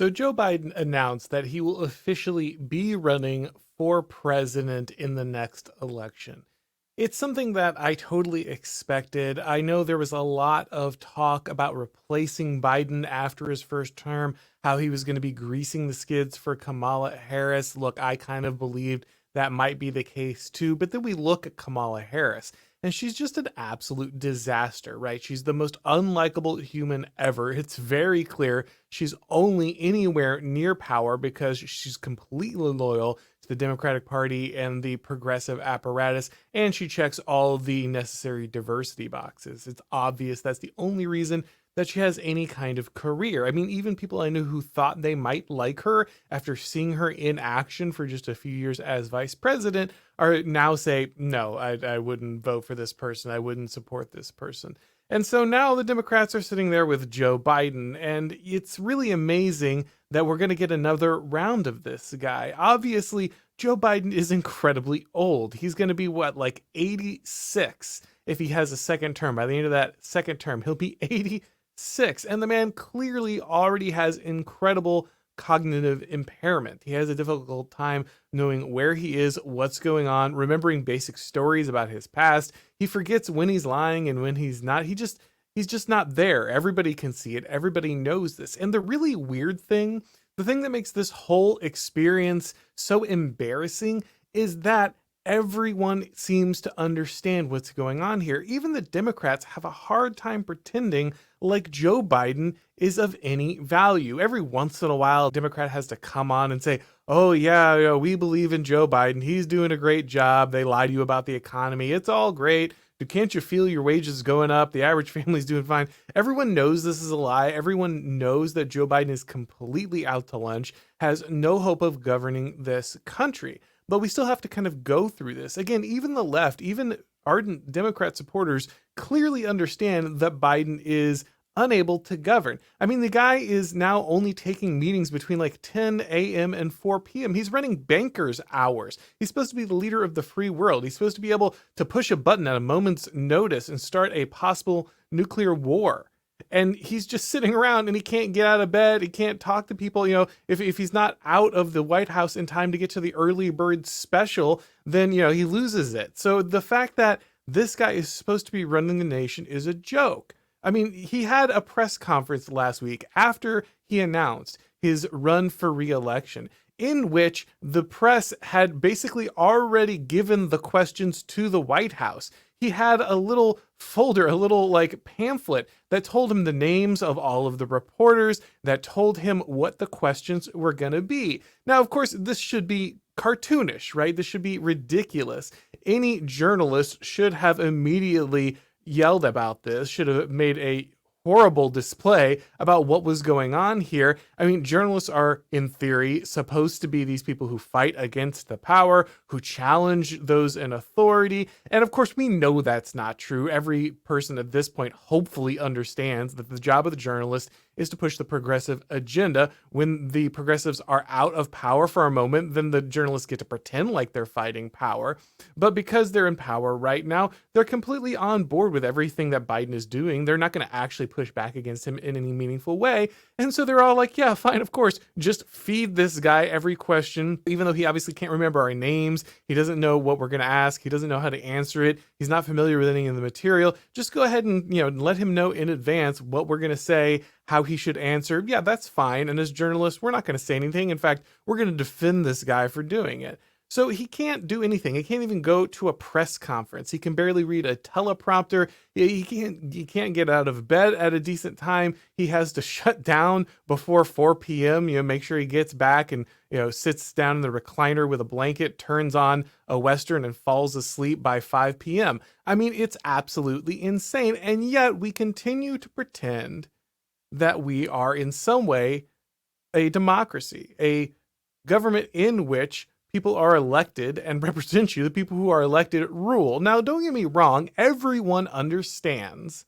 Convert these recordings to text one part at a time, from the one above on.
So Joe Biden announced that he will officially be running for president in the next election. It's something that I totally expected. I know there was a lot of talk about replacing Biden after his first term, how he was going to be greasing the skids for Kamala Harris. Look, I kind of believed that might be the case too, but then we look at Kamala Harris and she's just an absolute disaster, right? She's the most unlikable human ever. It's very clear she's only anywhere near power because she's completely loyal to the Democratic Party and the progressive apparatus, and she checks all the necessary diversity boxes. It's obvious that's the only reason that she has any kind of career. I mean, even people I knew who thought they might like her after seeing her in action for just a few years as vice president are now say, no, I wouldn't vote for this person. I wouldn't support this person. And so now the Democrats are sitting there with Joe Biden, and it's really amazing that we're going to get another round of this guy. Obviously, Joe Biden is incredibly old. He's going to be what, like 86 if he has a second term. By the end of that second term, he'll be 86. And the man clearly already has incredible cognitive impairment. He has a difficult time knowing where he is, what's going on, remembering basic stories about his past. He forgets when he's lying and when he's not. He's just not there. Everybody can see it. Everybody knows this. And the really weird thing, the thing that makes this whole experience so embarrassing is that everyone seems to understand what's going on here. Even the Democrats have a hard time pretending like Joe Biden is of any value. Every once in a while, a Democrat has to come on and say, oh yeah, we believe in Joe Biden. He's doing a great job. They lie to you about the economy. It's all great. Can't you feel your wages going up? The average family's doing fine. Everyone knows this is a lie. Everyone knows that Joe Biden is completely out to lunch, has no hope of governing this country. But we still have to kind of go through this. Again, even the left, even ardent Democrat supporters clearly understand that Biden is unable to govern. I mean, the guy is now only taking meetings between like 10 a.m. and 4 p.m. He's running bankers hours. He's supposed to be the leader of the free world. He's supposed to be able to push a button at a moment's notice and start a possible nuclear war. And he's just sitting around and he can't get out of bed. He can't talk to people. You know, if he's not out of the White House in time to get to the early bird special, then, you know, he loses it. So the fact that this guy is supposed to be running the nation is a joke. I mean, he had a press conference last week after he announced his run for re-election, in which the press had basically already given the questions to the White House. He had a little folder, a little like pamphlet that told him the names of all of the reporters, that told him what the questions were going to be. Now, of course, this should be cartoonish, right? This should be ridiculous. Any journalist should have immediately yelled about this, should have made a horrible display about what was going on here. I mean, journalists are, in theory, supposed to be these people who fight against the power, who challenge those in authority. And of course, we know that's not true. Every person at this point hopefully understands that the job of the journalist is to push the progressive agenda. When the progressives are out of power for a moment, then the journalists get to pretend like they're fighting power. But because they're in power right now, they're completely on board with everything that Biden is doing. They're not going to actually push back against him in any meaningful way. And so they're all like, yeah, fine, of course, just feed this guy every question, even though he obviously can't remember our names. He doesn't know what we're going to ask. He doesn't know how to answer it. He's not familiar with any of the material. Just go ahead and, let him know in advance what we're going to say, how he should answer. Yeah, that's fine. And as journalists, we're not going to say anything. In fact, we're going to defend this guy for doing it. So he can't do anything. He can't even go to a press conference. He can barely read a teleprompter. He can't get out of bed at a decent time. He has to shut down before 4 p.m. Make sure he gets back and, sits down in the recliner with a blanket, turns on a Western and falls asleep by 5 p.m. I mean, it's absolutely insane. And yet we continue to pretend that we are in some way a democracy, a government in which people are elected and represent you. The people who are elected rule. Now, don't get me wrong. Everyone understands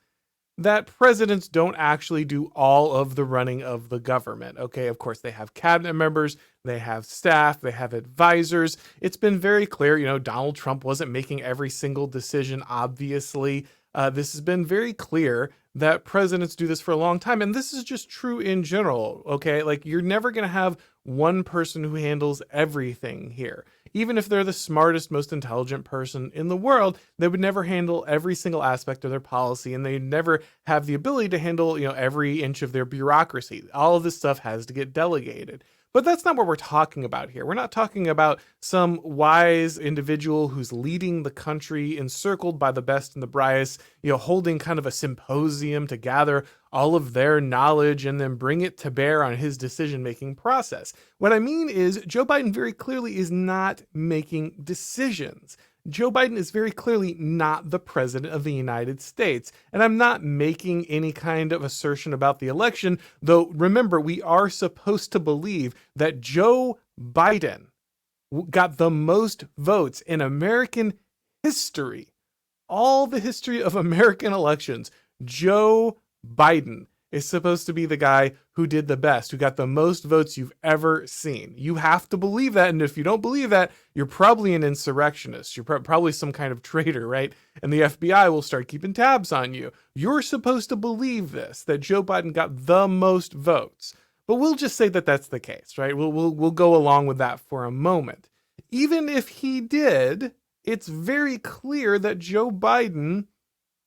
that presidents don't actually do all of the running of the government. Okay, of course, they have cabinet members, they have staff, they have advisors. It's been very clear, Donald Trump wasn't making every single decision, obviously. This has been very clear that presidents do this for a long time. And this is just true in general. Okay. Like, you're never going to have one person who handles everything here. Even if they're the smartest, most intelligent person in the world, they would never handle every single aspect of their policy, and they never have the ability to handle, every inch of their bureaucracy. All of this stuff has to get delegated. But that's not what we're talking about here. We're not talking about some wise individual who's leading the country encircled by the best and the brightest, holding kind of a symposium to gather all of their knowledge and then bring it to bear on his decision-making process. What I mean is, Joe Biden very clearly is not making decisions. Joe Biden is very clearly not the president of the United States. And I'm not making any kind of assertion about the election, though remember, we are supposed to believe that Joe Biden got the most votes in American history. All the history of American elections, Joe Biden is supposed to be the guy who did the best, who got the most votes you've ever seen. You have to believe that, and if you don't believe that, you're probably an insurrectionist. You're probably some kind of traitor, right? And the FBI will start keeping tabs on you. You're supposed to believe this, that Joe Biden got the most votes. But we'll just say that that's the case, right? We'll go along with that for a moment. Even if he did, it's very clear that Joe Biden,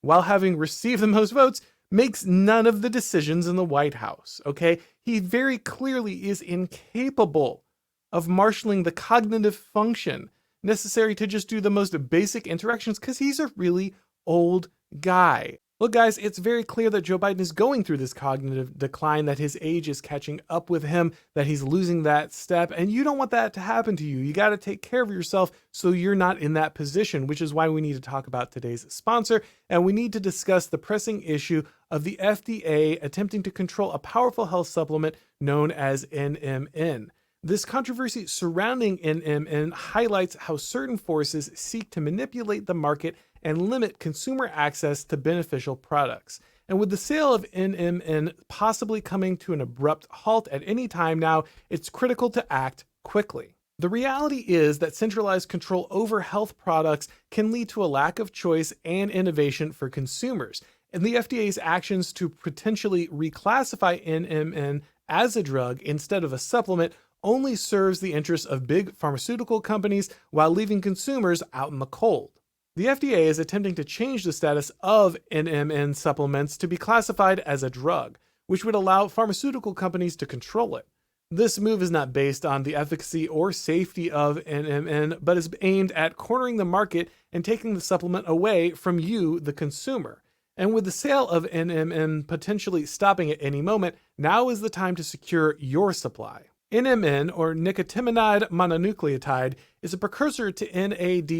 while having received the most votes, makes none of the decisions in the White House, okay? He very clearly is incapable of marshaling the cognitive function necessary to just do the most basic interactions because he's a really old guy. Look, guys, it's very clear that Joe Biden is going through this cognitive decline, that his age is catching up with him, that he's losing that step, and you don't want that to happen to you. You got to take care of yourself so you're not in that position, which is why we need to talk about today's sponsor, and we need to discuss the pressing issue of the FDA attempting to control a powerful health supplement known as NMN. This controversy surrounding NMN highlights how certain forces seek to manipulate the market and limit consumer access to beneficial products. And with the sale of NMN possibly coming to an abrupt halt at any time now, it's critical to act quickly. The reality is that centralized control over health products can lead to a lack of choice and innovation for consumers. And the FDA's actions to potentially reclassify NMN as a drug instead of a supplement only serves the interests of big pharmaceutical companies while leaving consumers out in the cold. The FDA is attempting to change the status of NMN supplements to be classified as a drug, which would allow pharmaceutical companies to control it. This move is not based on the efficacy or safety of NMN, but is aimed at cornering the market and taking the supplement away from you, the consumer. And with the sale of NMN potentially stopping at any moment, now is the time to secure your supply. NMN, or nicotinamide mononucleotide, is a precursor to NAD+,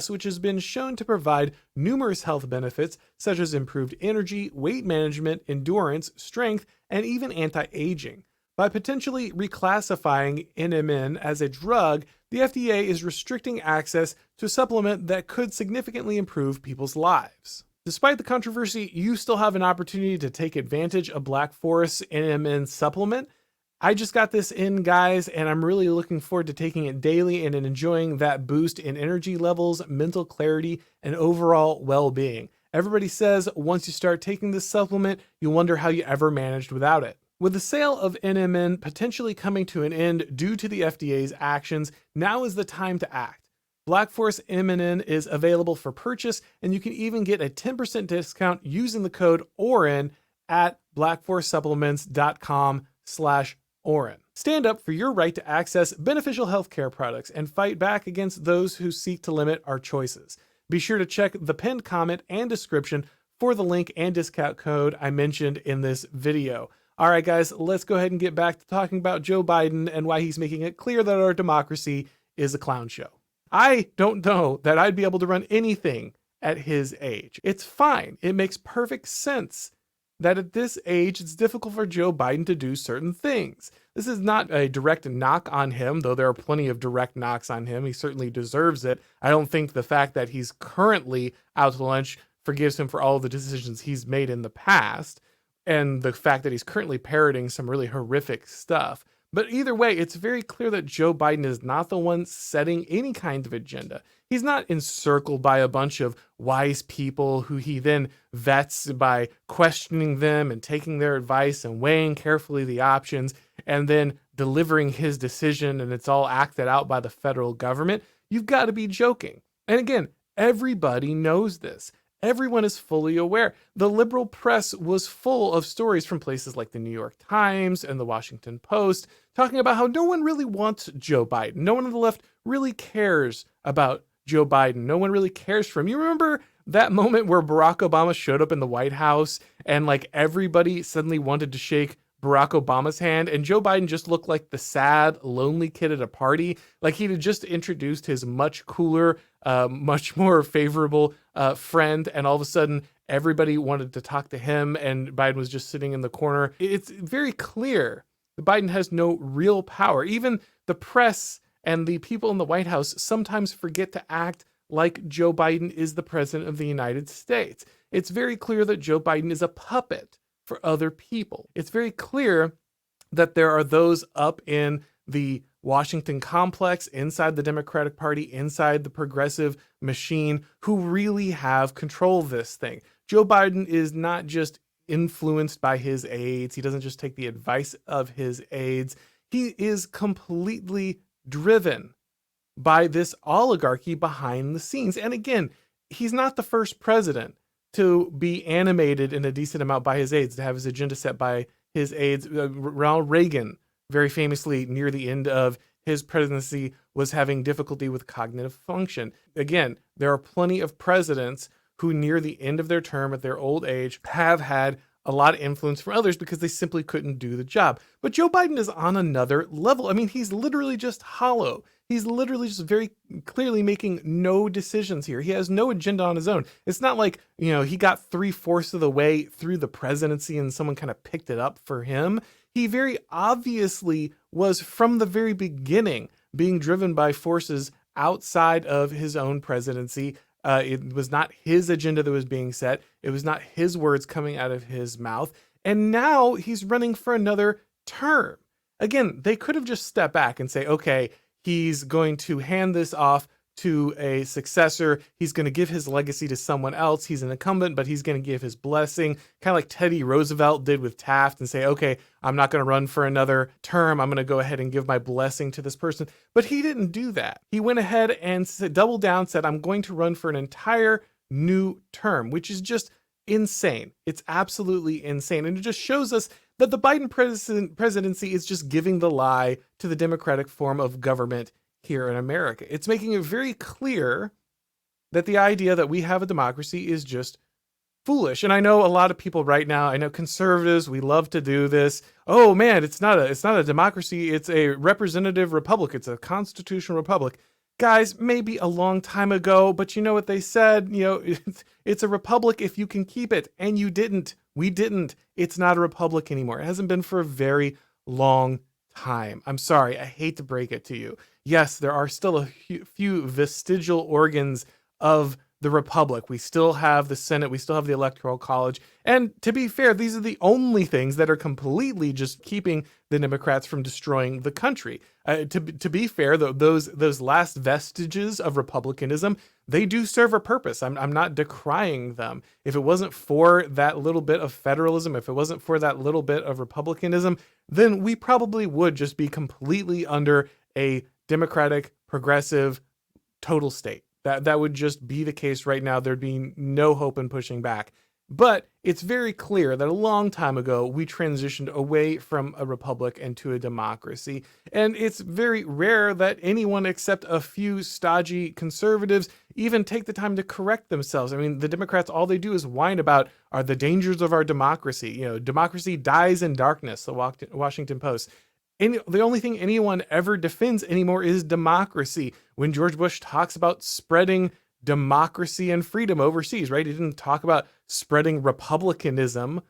which has been shown to provide numerous health benefits such as improved energy, weight management, endurance, strength, and even anti-aging. By potentially reclassifying NMN as a drug, the FDA is restricting access to a supplement that could significantly improve people's lives. Despite the controversy, you still have an opportunity to take advantage of Black Forest's NMN supplement. I just got this in, guys, and I'm really looking forward to taking it daily and enjoying that boost in energy levels, mental clarity, and overall well-being. Everybody says once you start taking this supplement, you'll wonder how you ever managed without it. With the sale of NMN potentially coming to an end due to the FDA's actions, now is the time to act. Black Forest MNN is available for purchase, and you can even get a 10% discount using the code Auron at blackforestsupplements.com/Auron. Stand up for your right to access beneficial healthcare products and fight back against those who seek to limit our choices. Be sure to check the pinned comment and description for the link and discount code I mentioned in this video. All right, guys, let's go ahead and get back to talking about Joe Biden and why he's making it clear that our democracy is a clown show. I don't know that I'd be able to run anything at his age. It's fine. It makes perfect sense that at this age, it's difficult for Joe Biden to do certain things. This is not a direct knock on him, though there are plenty of direct knocks on him. He certainly deserves it. I don't think the fact that he's currently out to lunch forgives him for all of the decisions he's made in the past, and the fact that he's currently parroting some really horrific stuff. But either way, it's very clear that Joe Biden is not the one setting any kind of agenda. He's not encircled by a bunch of wise people who he then vets by questioning them and taking their advice and weighing carefully the options and then delivering his decision, and it's all acted out by the federal government. You've got to be joking. And again, everybody knows this. Everyone is fully aware. The liberal press was full of stories from places like the New York Times and the Washington Post talking about how no one really wants Joe Biden. No one on the left really cares about Joe Biden. No one really cares for him. You remember that moment where Barack Obama showed up in the White House and like everybody suddenly wanted to shake Barack Obama's hand, and Joe Biden just looked like the sad, lonely kid at a party. Like he'd just introduced his much cooler, much more favorable friend, and all of a sudden everybody wanted to talk to him, and Biden was just sitting in the corner. It's very clear that Biden has no real power. Even the press and the people in the White House sometimes forget to act like Joe Biden is the president of the United States. It's very clear that Joe Biden is a puppet for other people. It's very clear that there are those up in the Washington complex, inside the Democratic Party, inside the progressive machine, who really have control of this thing. Joe Biden is not just influenced by his aides. He doesn't just take the advice of his aides. He is completely driven by this oligarchy behind the scenes. And again, he's not the first president to be animated in a decent amount by his aides, to have his agenda set by his aides. Ronald Reagan, very famously near the end of his presidency, was having difficulty with cognitive function. Again, there are plenty of presidents who near the end of their term at their old age have had a lot of influence from others because they simply couldn't do the job. But Joe Biden is on another level. I mean, he's literally just hollow. He's literally just very clearly making no decisions here. He has no agenda on his own. It's not like, he got 3/4 of the way through the presidency and someone kind of picked it up for him. He very obviously was from the very beginning being driven by forces outside of his own presidency. It was not his agenda that was being set. It was not his words coming out of his mouth. And now he's running for another term. Again, they could have just stepped back and say, okay, he's going to hand this off to a successor. He's going to give his legacy to someone else. He's an incumbent, but he's going to give his blessing, kind of like Teddy Roosevelt did with Taft, and say, okay, I'm not going to run for another term. I'm going to go ahead and give my blessing to this person. But he didn't do that. He went ahead and doubled down, said, I'm going to run for an entire new term, which is just insane. It's absolutely insane. And it just shows us that the Biden presidency is just giving the lie to the democratic form of government here in America. It's making it very clear that the idea that we have a democracy is just foolish. And I know a lot of people right now, I know conservatives, we love to do this. Oh man, it's not a democracy, it's a representative republic, it's a constitutional republic. Guys, maybe a long time ago, but you know what they said? It's a republic if you can keep it. And you didn't. We didn't. It's not a republic anymore. It hasn't been for a very long time. I'm sorry. I hate to break it to you. Yes, there are still a few vestigial organs of the republic. We still have the Senate. We still have the Electoral College. And to be fair, these are the only things that are completely just keeping the Democrats from destroying the country. To be fair, though, those last vestiges of republicanism, they do serve a purpose. I'm not decrying them. If it wasn't for that little bit of federalism, if it wasn't for that little bit of republicanism, then we probably would just be completely under a democratic, progressive, total state. That would just be the case right now. There'd be no hope in pushing back. But it's very clear that a long time ago, we transitioned away from a republic into a democracy. And it's very rare that anyone except a few stodgy conservatives even take the time to correct themselves. I mean, the Democrats, all they do is whine about are the dangers of our democracy. Democracy dies in darkness, the Washington Post. The only thing anyone ever defends anymore is democracy. When George Bush talks about spreading democracy and freedom overseas, right? He didn't talk about spreading republicanism,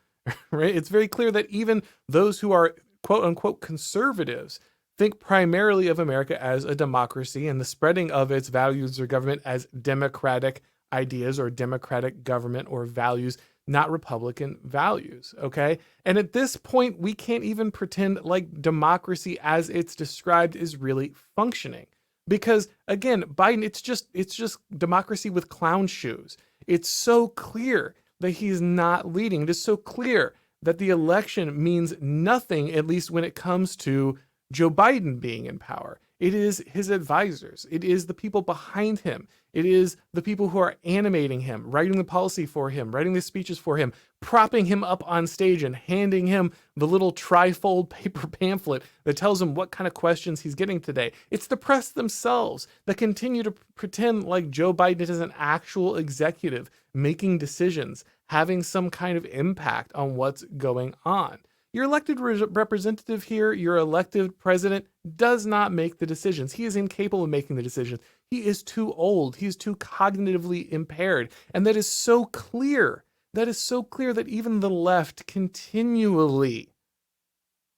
right? It's very clear that even those who are quote unquote conservatives think primarily of America as a democracy and the spreading of its values or government as democratic ideas or democratic government or values. not Republican values. Okay. And at this point, we can't even pretend like democracy as it's described is really functioning. Because again, Biden, it's just democracy with clown shoes. It's so clear that he's not leading. It is so clear that the election means nothing, at least when it comes to Joe Biden being in power. It is his advisors. It is the people behind him. It is the people who are animating him, writing the policy for him, writing the speeches for him, propping him up on stage and handing him the little trifold paper pamphlet that tells him what kind of questions he's getting today. It's the press themselves that continue to pretend like Joe Biden is an actual executive making decisions, having some kind of impact on what's going on. Your elected representative here, your elected president, does not make the decisions. He is incapable of making the decisions. He is too old. He's too cognitively impaired. And that is so clear. That is so clear that even the left continually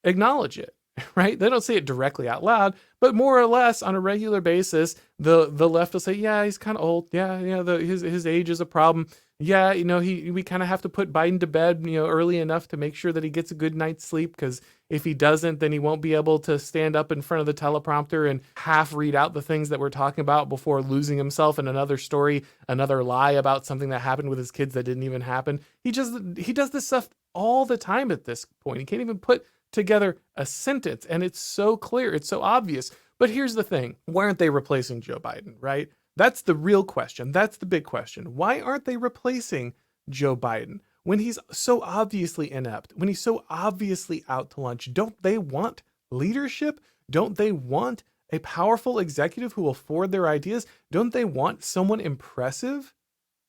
acknowledge it, right? They don't say it directly out loud, but more or less on a regular basis, the left will say, yeah, he's kind of old. Yeah, his age is a problem. Yeah, we kind of have to put Biden to bed, early enough to make sure that he gets a good night's sleep, because if he doesn't, then he won't be able to stand up in front of the teleprompter and half read out the things that we're talking about before losing himself in another story, another lie about something that happened with his kids that didn't even happen. He does this stuff all the time at this point. He can't even put together a sentence, and it's so clear, it's so obvious. But here's the thing, why aren't they replacing Joe Biden, right? That's the real question. That's the big question. Why aren't they replacing Joe Biden when he's so obviously inept, when he's so obviously out to lunch? Don't they want leadership? Don't they want a powerful executive who will forward their ideas? Don't they want someone impressive?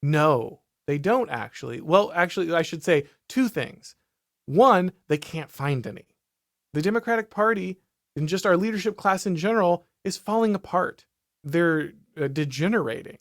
No, they don't actually. Well, actually, I should say two things. One, they can't find any. The Democratic Party and just our leadership class in general is falling apart. They're degenerating.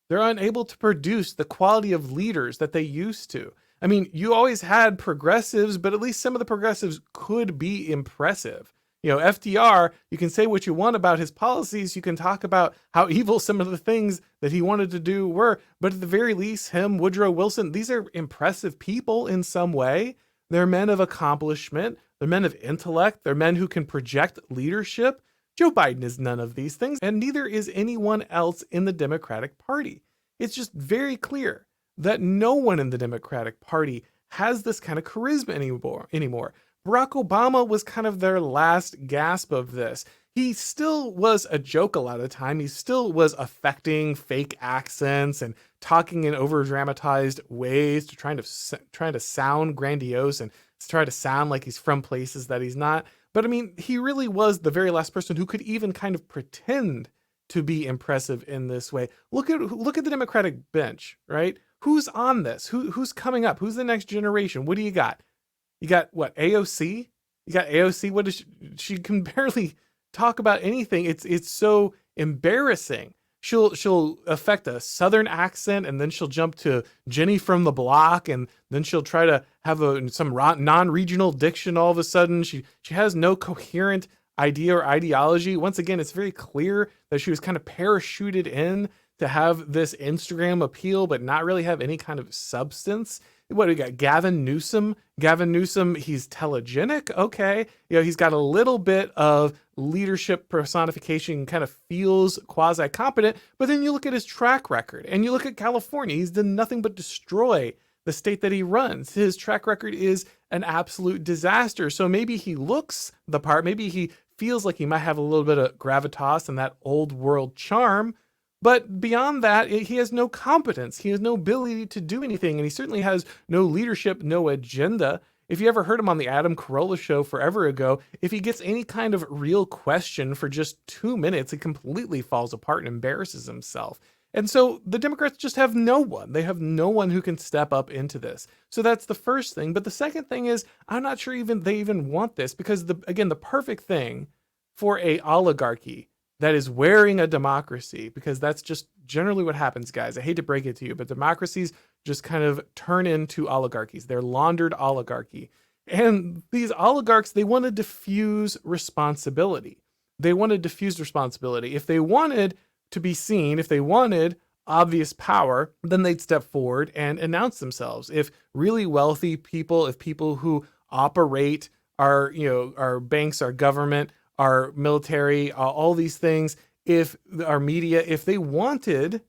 They're unable to produce the quality of leaders that they used to. I mean, you always had progressives, but at least some of the progressives could be impressive. FDR, you can say what you want about his policies. You can talk about how evil some of the things that he wanted to do were, but at the very least, him, Woodrow Wilson, these are impressive people in some way. They're men of accomplishment. They're men of intellect. They're men who can project leadership. Joe Biden is none of these things, and neither is anyone else in the Democratic Party. It's just very clear that no one in the Democratic Party has this kind of charisma anymore. Barack Obama was kind of their last gasp of this. He still was a joke a lot of the time. He still was affecting fake accents and talking in over-dramatized ways to trying to sound grandiose and try to sound like he's from places that he's not. But I mean, he really was the very last person who could even kind of pretend to be impressive in this way. Look at the Democratic bench, right? Who's on this? Who's coming up? Who's the next generation? What do you got? You got what? AOC? You got AOC. What is she can barely talk about anything. It's so embarrassing. She'll affect a Southern accent, and then she'll jump to Jenny from the block, and then she'll try to have some non-regional diction all of a sudden. She has no coherent idea or ideology. Once again, it's very clear that she was kind of parachuted in to have this Instagram appeal, but not really have any kind of substance. What do we got? Gavin Newsom. Gavin Newsom, he's telegenic. Okay. He's got a little bit of leadership personification, kind of feels quasi-competent, but then you look at his track record and you look at California. He's done nothing but destroy the state that he runs. His track record is an absolute disaster. So maybe he looks the part. Maybe he feels like he might have a little bit of gravitas and that old world charm. But beyond that, he has no competence. He has no ability to do anything. And he certainly has no leadership, no agenda. If you ever heard him on the Adam Carolla show forever ago, if he gets any kind of real question for just 2 minutes, he completely falls apart and embarrasses himself. And so the Democrats just have no one. They have no one who can step up into this. So that's the first thing. But the second thing is, I'm not sure they even want this, because the perfect thing for a oligarchy that is wearing a democracy, because that's just generally what happens, guys. I hate to break it to you, but democracies just kind of turn into oligarchies. They're laundered oligarchy. And these oligarchs, they want to diffuse responsibility. If they wanted to be seen, if they wanted obvious power, then they'd step forward and announce themselves. If really wealthy people, if people who operate our banks, our government, our military, all these things, if our media, if they wanted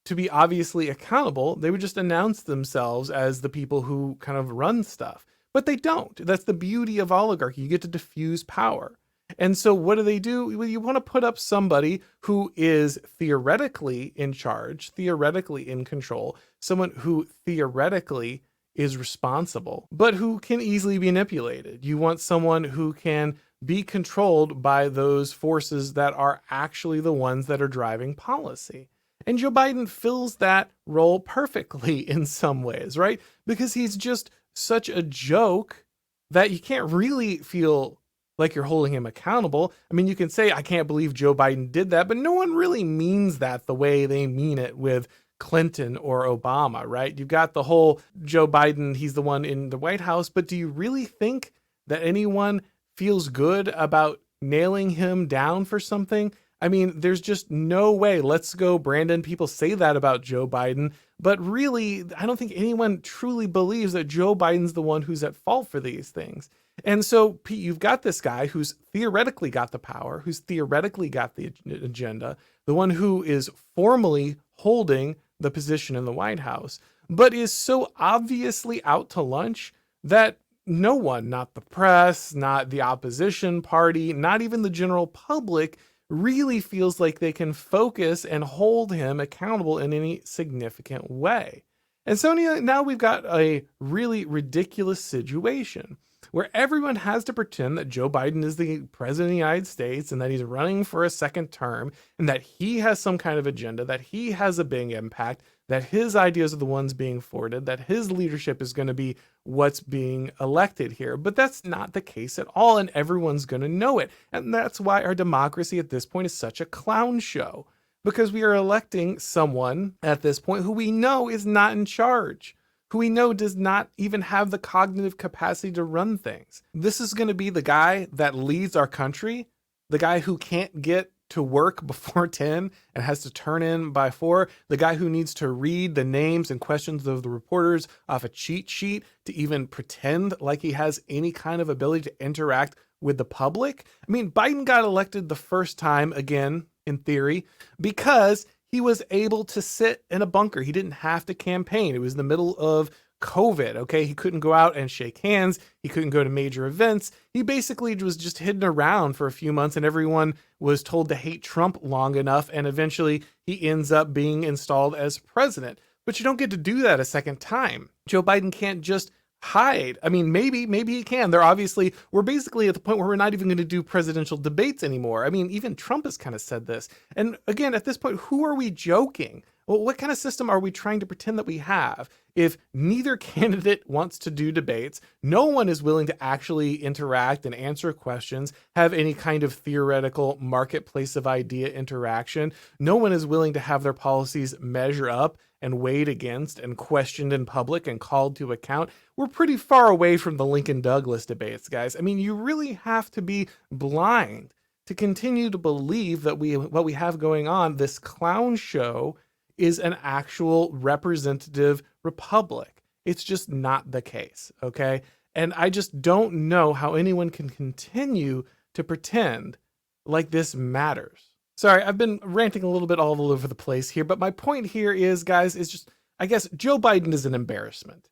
to be obviously accountable, they would just announce themselves as the people who kind of run stuff. But they don't. That's the beauty of oligarchy. You get to diffuse power. And so what do? Well, you want to put up somebody who is theoretically in charge, theoretically in control, someone who theoretically is responsible, but who can easily be manipulated. You want someone who can be controlled by those forces that are actually the ones that are driving policy. And Joe Biden fills that role perfectly in some ways, right? Because he's just such a joke that you can't really feel like you're holding him accountable. I mean, you can say, I can't believe Joe Biden did that, but no one really means that the way they mean it with Clinton or Obama, right? You've got the whole Joe Biden, he's the one in the White House, but do you really think that anyone feels good about nailing him down for something? I mean, there's just no way. Let's go, Brandon. People say that about Joe Biden, but really, I don't think anyone truly believes that Joe Biden's the one who's at fault for these things. And so, Pete, you've got this guy who's theoretically got the power, who's theoretically got the agenda, the one who is formally holding the position in the White House, but is so obviously out to lunch that no one, not the press, not the opposition party, not even the general public, really feels like they can focus and hold him accountable in any significant way. And so now we've got a really ridiculous situation where everyone has to pretend that Joe Biden is the president of the United States and that he's running for a second term and that he has some kind of agenda, that he has a big impact, that his ideas are the ones being forwarded, that his leadership is going to be what's being elected here. But that's not the case at all, and everyone's going to know it. And that's why our democracy at this point is such a clown show, because we are electing someone at this point who we know is not in charge, who we know does not even have the cognitive capacity to run things. This is going to be the guy that leads our country, the guy who can't get to work before 10 and has to turn in by 4, the guy who needs to read the names and questions of the reporters off a cheat sheet to even pretend like he has any kind of ability to interact with the public. I mean, Biden got elected the first time, again, in theory, because he was able to sit in a bunker. He didn't have to campaign. It was in the middle of COVID, okay? He couldn't go out and shake hands. He couldn't go to major events. He basically was just hidden around for a few months, and everyone was told to hate Trump long enough, and eventually he ends up being installed as president. But you don't get to do that a second time. Joe Biden can't just hide. I mean, maybe he can. We're basically at the point where we're not even going to do presidential debates anymore. I mean, even Trump has kind of said this. And again, at this point, who are we joking? Well, what kind of system are we trying to pretend that we have? If neither candidate wants to do debates, no one is willing to actually interact and answer questions, have any kind of theoretical marketplace of idea interaction. No one is willing to have their policies measure up and weighed against and questioned in public and called to account. We're pretty far away from the Lincoln Douglas debates, guys. I mean, you really have to be blind to continue to believe that what we have going on, this clown show, is an actual representative republic. It's just not the case, okay? And I just don't know how anyone can continue to pretend like this matters. Sorry, I've been ranting a little bit all over the place here, but my point here is, guys, is just, I guess Joe Biden is an embarrassment.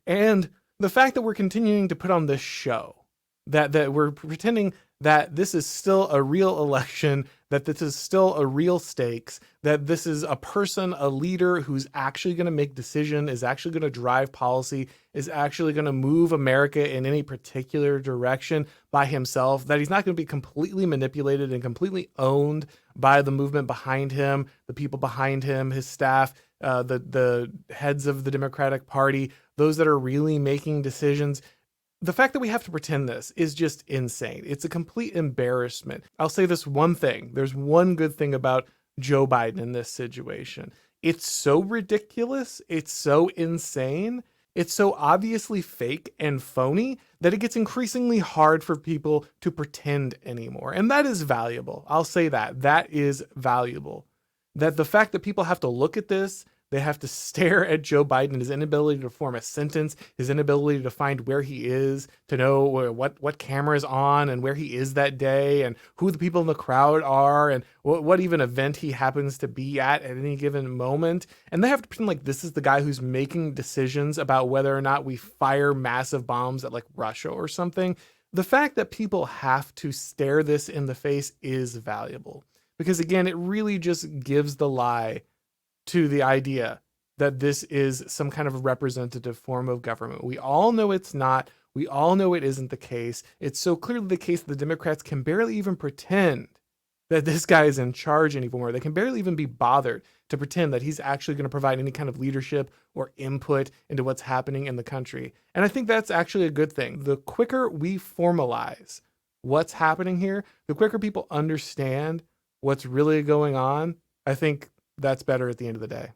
And the fact that we're continuing to put on this show, that we're pretending that this is still a real election, that this is still a real stakes, that this is a person, a leader who's actually going to make decision, is actually going to drive policy, is actually going to move America in any particular direction by himself, that he's not going to be completely manipulated and completely owned by the movement behind him, the people behind him, his staff, the heads of the Democratic Party, those that are really making decisions. The fact that we have to pretend this is just insane. It's a complete embarrassment. I'll say this one thing. There's one good thing about Joe Biden in this situation. It's so ridiculous. It's so insane. It's so obviously fake and phony that it gets increasingly hard for people to pretend anymore. And that is valuable. I'll say that. That is valuable. that the fact that people have to look at this, they have to stare at Joe Biden, his inability to form a sentence, his inability to find where he is, to know what camera is on and where he is that day, and who the people in the crowd are, and what even event he happens to be at any given moment. And they have to pretend like this is the guy who's making decisions about whether or not we fire massive bombs at like Russia or something. The fact that people have to stare this in the face is valuable, because again, it really just gives the lie to the idea that this is some kind of representative form of government. We all know it's not. We all know it isn't the case. It's so clearly the case that the Democrats can barely even pretend that this guy is in charge anymore. They can barely even be bothered to pretend that he's actually going to provide any kind of leadership or input into what's happening in the country. And I think that's actually a good thing. The quicker we formalize what's happening here, the quicker people understand what's really going on, I think that's better at the end of the day.